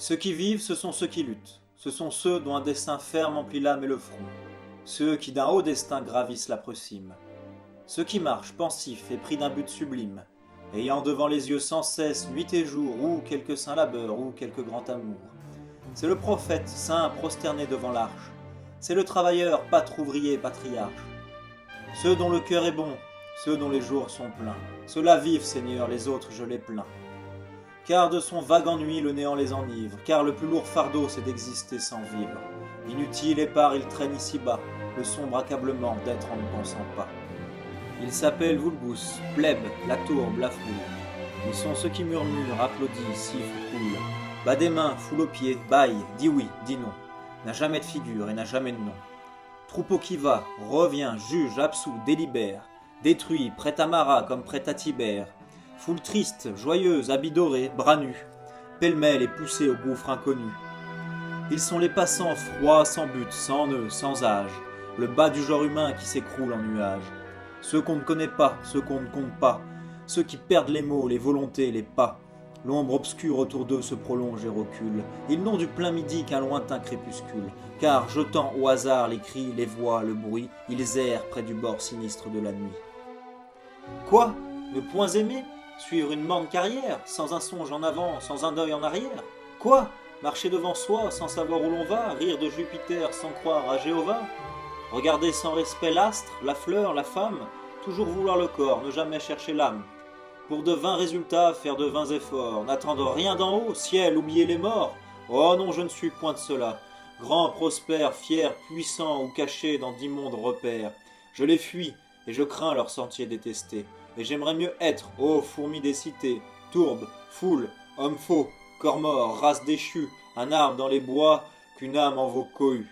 Ceux qui vivent, ce sont ceux qui luttent. Ce sont ceux dont un destin ferme emplit l'âme et le front. Ceux qui d'un haut destin gravissent l'âpre cime. Ceux qui marchent pensifs et pris d'un but sublime, ayant devant les yeux sans cesse, nuit et jour, ou quelque saint labeur, ou quelque grand amour. C'est le prophète, saint, prosterné devant l'arche. C'est le travailleur, pâtre ouvrier, patriarche. Ceux dont le cœur est bon, ceux dont les jours sont pleins. Ceux-là vivent, Seigneur, les autres je les plains. Car de son vague ennui le néant les enivre, car le plus lourd fardeau c'est d'exister sans vivre. Inutile épars ils traînent ici-bas, le sombre accablement d'être en ne pensant pas. Ils s'appellent vulgus, plèbe, la tourbe, la foule. Ils sont ceux qui murmurent, applaudissent, sifflent, coulent. Bat des mains, foule aux pieds, baille, dit oui, dit non. N'a jamais de figure et n'a jamais de nom. Troupeau qui va, revient, juge, absout, délibère. Détruit, prêt à Marat comme prêt à Tibère. Foule triste, joyeuse, habits dorés, bras nus. Pêle-mêle et poussée au gouffre inconnu. Ils sont les passants froids, sans but, sans nœud, sans âge. Le bas du genre humain qui s'écroule en nuages. Ceux qu'on ne connaît pas, ceux qu'on ne compte pas. Ceux qui perdent les mots, les volontés, les pas. L'ombre obscure autour d'eux se prolonge et recule. Ils n'ont du plein midi qu'un lointain crépuscule. Car, jetant au hasard les cris, les voix, le bruit, ils errent près du bord sinistre de la nuit. Quoi ? Ne point aimer ? Suivre une morne carrière, sans un songe en avant, sans un œil en arrière ? Quoi ? Marcher devant soi, sans savoir où l'on va, rire de Jupiter sans croire à Jéhovah ? Regarder sans respect l'astre, la fleur, la femme, toujours vouloir le corps, ne jamais chercher l'âme. Pour de vains résultats, faire de vains efforts, n'attendre rien d'en haut, ciel, oublier les morts. Oh non, je ne suis point de cela. Grand, prospère, fier, puissant ou caché dans d'immondes repères. Je les fuis, et je crains leur sentier détesté. Et j'aimerais mieux être, ô fourmis des cités, tourbe, foule, homme faux, corps mort, race déchue, un arbre dans les bois, qu'une âme en vos cohues.